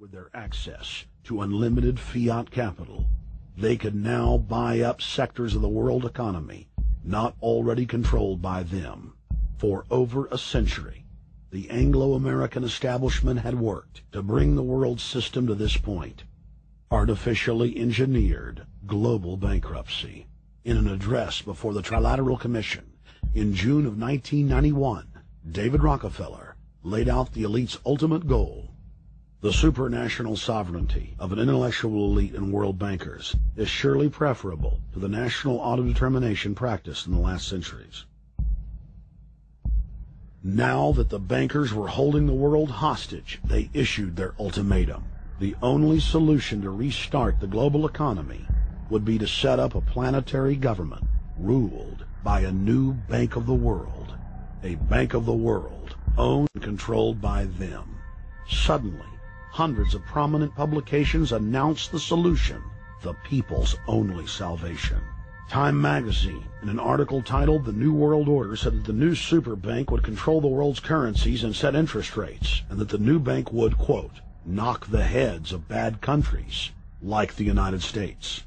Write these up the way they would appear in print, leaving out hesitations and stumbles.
With their access to unlimited fiat capital, they could now buy up sectors of the world economy not already controlled by them. For over a century, the Anglo-American establishment had worked to bring the world system to this point: artificially engineered global bankruptcy. In an address before the Trilateral Commission in June of 1991, David Rockefeller laid out the elite's ultimate goal. The supranational sovereignty of an intellectual elite and world bankers is surely preferable to the national autodetermination practiced in the last centuries. Now that the bankers were holding the world hostage, they issued their ultimatum. The only solution to restart the global economy would be to set up a planetary government ruled by a new Bank of the World, a Bank of the World owned and controlled by them. Suddenly, hundreds of prominent publications announced the solution: the people's only salvation. Time magazine, in an article titled "The New World Order," said that the new super bank would control the world's currencies and set interest rates, and that the new bank would, quote, knock the heads of bad countries like the United States.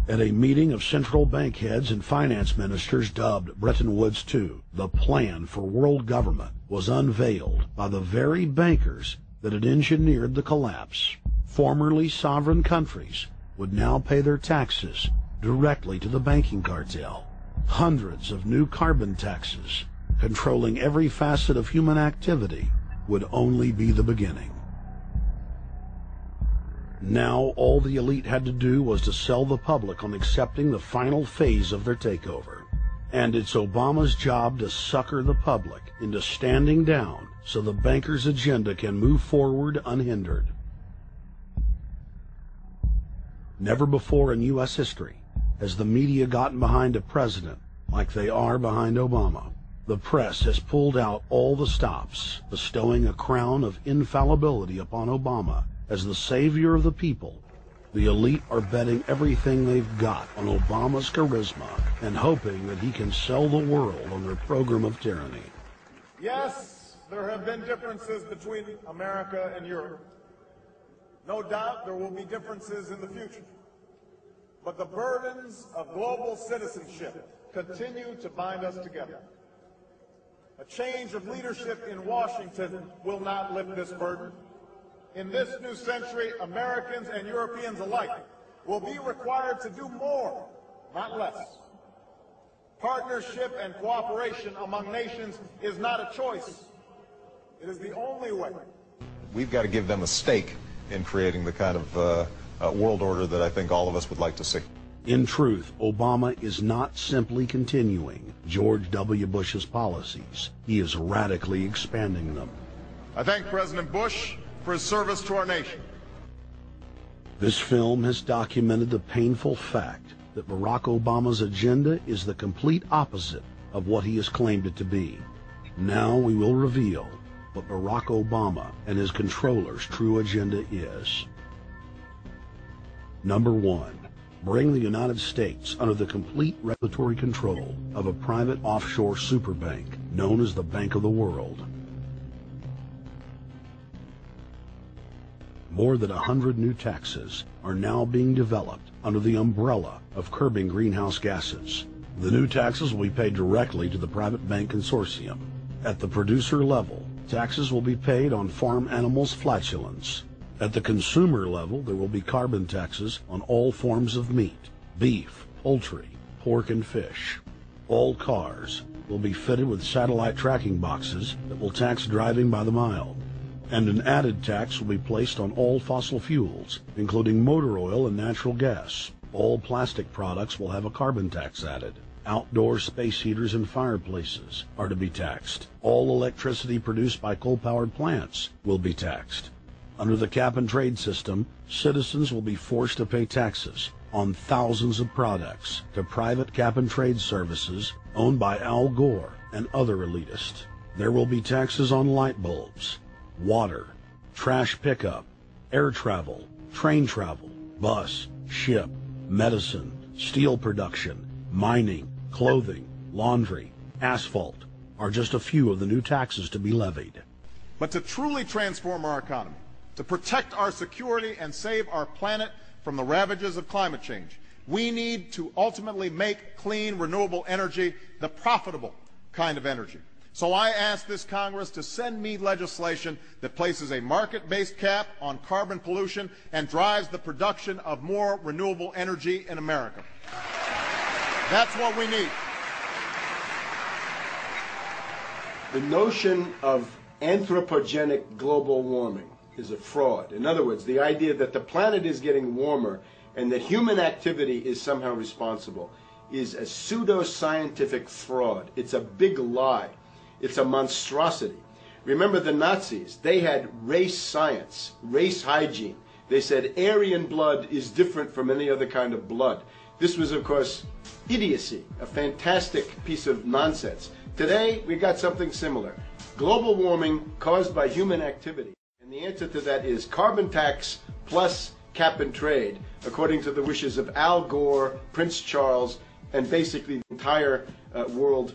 At a meeting of central bank heads and finance ministers dubbed Bretton Woods II, the plan for world government was unveiled by the very bankers that had engineered the collapse. Formerly sovereign countries would now pay their taxes directly to the banking cartel. Hundreds of new carbon taxes, controlling every facet of human activity, would only be the beginning. Now all the elite had to do was to sell the public on accepting the final phase of their takeover. And it's Obama's job to sucker the public into standing down so the bankers' agenda can move forward unhindered. Never before in U.S. history has the media gotten behind a president like they are behind Obama. The press has pulled out all the stops, bestowing a crown of infallibility upon Obama as the savior of the people. The elite are betting everything they've got on Obama's charisma and hoping that he can sell the world on their program of tyranny. Yes, there have been differences between America and Europe. No doubt there will be differences in the future. But the burdens of global citizenship continue to bind us together. A change of leadership in Washington will not lift this burden. In this new century, Americans and Europeans alike will be required to do more, not less. Partnership and cooperation among nations is not a choice. It is the only way. We've got to give them a stake in creating the kind of world order that I think all of us would like to see. In truth, Obama is not simply continuing George W. Bush's policies. He is radically expanding them. I thank President Bush for his service to our nation. This film has documented the painful fact that Barack Obama's agenda is the complete opposite of what he has claimed it to be. Now we will reveal what Barack Obama and his controllers' true agenda is. Number 1. Bring the United States under the complete regulatory control of a private offshore superbank known as the Bank of the World. More than 100 new taxes are now being developed under the umbrella of curbing greenhouse gases. The new taxes will be paid directly to the private bank consortium. At the producer level, taxes will be paid on farm animals' flatulence. At the consumer level, there will be carbon taxes on all forms of meat, beef, poultry, pork, and fish. All cars will be fitted with satellite tracking boxes that will tax driving by the mile. And an added tax will be placed on all fossil fuels, including motor oil and natural gas. All plastic products will have a carbon tax added. Outdoor space heaters and fireplaces are to be taxed. All electricity produced by coal-powered plants will be taxed. Under the cap-and-trade system, citizens will be forced to pay taxes on thousands of products to private cap-and-trade services owned by Al Gore and other elitists. There will be taxes on light bulbs, water, trash pickup, air travel, train travel, bus, ship, medicine, steel production, mining, clothing, laundry, asphalt are just a few of the new taxes to be levied. But to truly transform our economy, to protect our security and save our planet from the ravages of climate change, we need to ultimately make clean, renewable energy the profitable kind of energy. So I ask this Congress to send me legislation that places a market-based cap on carbon pollution and drives the production of more renewable energy in America. That's what we need. The notion of anthropogenic global warming is a fraud. In other words, the idea that the planet is getting warmer and that human activity is somehow responsible is a pseudo-scientific fraud. It's a big lie. It's a monstrosity. Remember the Nazis, they had race science, race hygiene. They said Aryan blood is different from any other kind of blood. This was, of course, idiocy, a fantastic piece of nonsense. Today, we got something similar. Global warming caused by human activity. And the answer to that is carbon tax plus cap and trade, according to the wishes of Al Gore, Prince Charles, and basically the entire world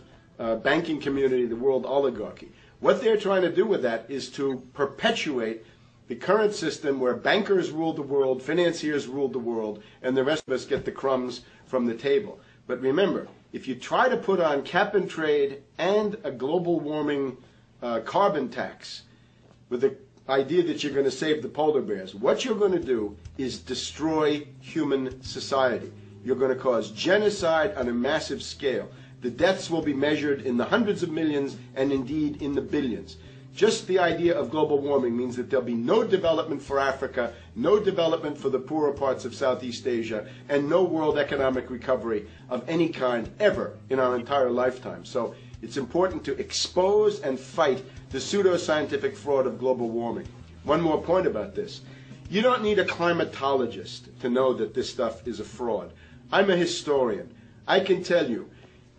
banking community, the world oligarchy. What they're trying to do with that is to perpetuate the current system where bankers rule the world, financiers rule the world, and the rest of us get the crumbs from the table. But remember, if you try to put on cap and trade and a global warming carbon tax with the idea that you're going to save the polar bears, what you're going to do is destroy human society. You're going to cause genocide on a massive scale. The deaths will be measured in the hundreds of millions and indeed in the billions. Just the idea of global warming means that there'll be no development for Africa, no development for the poorer parts of Southeast Asia, and no world economic recovery of any kind ever in our entire lifetime. So it's important to expose and fight the pseudo-scientific fraud of global warming. One more point about this. You don't need a climatologist to know that this stuff is a fraud. I'm a historian. I can tell you,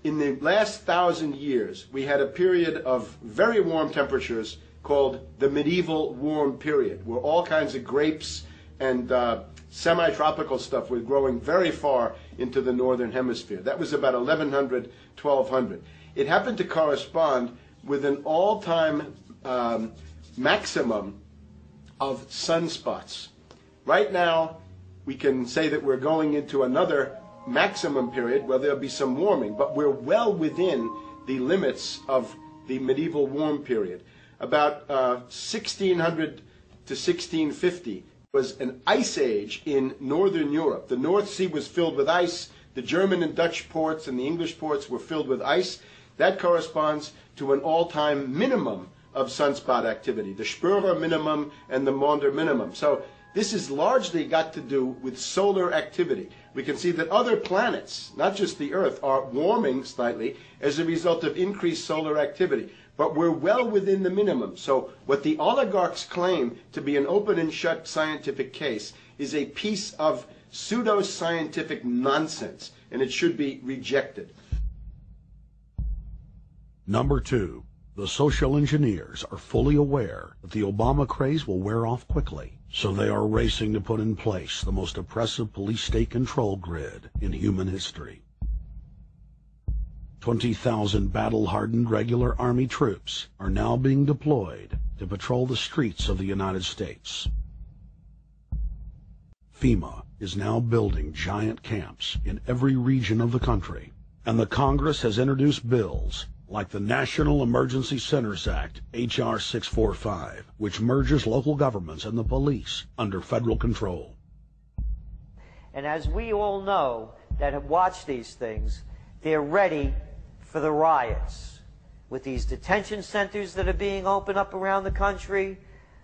in the last 1,000 years, we had a period of very warm temperatures called the medieval warm period, where all kinds of grapes and semi-tropical stuff was growing very far into the northern hemisphere. That was about 1100, 1200. It happened to correspond with an all-time maximum of sunspots. Right now, we can say that we're going into another maximum period where there'll be some warming, but we're well within the limits of the medieval warm period. About 1600 to 1650 was an ice age in northern Europe. The North Sea was filled with ice. The German and Dutch ports and the English ports were filled with ice. That corresponds to an all-time minimum of sunspot activity, the Spörer minimum and the Maunder minimum. So this has largely got to do with solar activity. We can see that other planets, not just the Earth, are warming slightly as a result of increased solar activity. But we're well within the minimum. So what the oligarchs claim to be an open and shut scientific case is a piece of pseudo-scientific nonsense, and it should be rejected. Number 2. The social engineers are fully aware that the Obama craze will wear off quickly, so they are racing to put in place the most oppressive police state control grid in human history. 20,000 battle-hardened regular Army troops are now being deployed to patrol the streets of the United States. FEMA is now building giant camps in every region of the country, and the Congress has introduced bills like the National Emergency Centers Act, H.R. 645, which merges local governments and the police under federal control. And as we all know that have watched these things, they're ready for the riots. With these detention centers that are being opened up around the country,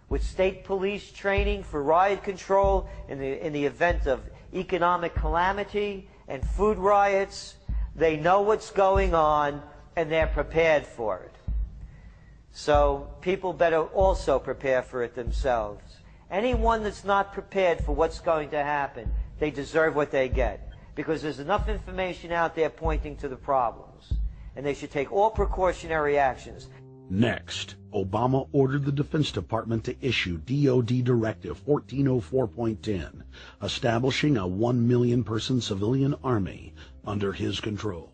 with state police training for riot control in the event of economic calamity and food riots, they know what's going on and they're prepared for it. So people better also prepare for it themselves. Anyone that's not prepared for what's going to happen, they deserve what they get, because there's enough information out there pointing to the problems, and they should take all precautionary actions. Next, Obama ordered the Defense Department to issue DoD Directive 1404.10, establishing a 1 million person civilian army under his control.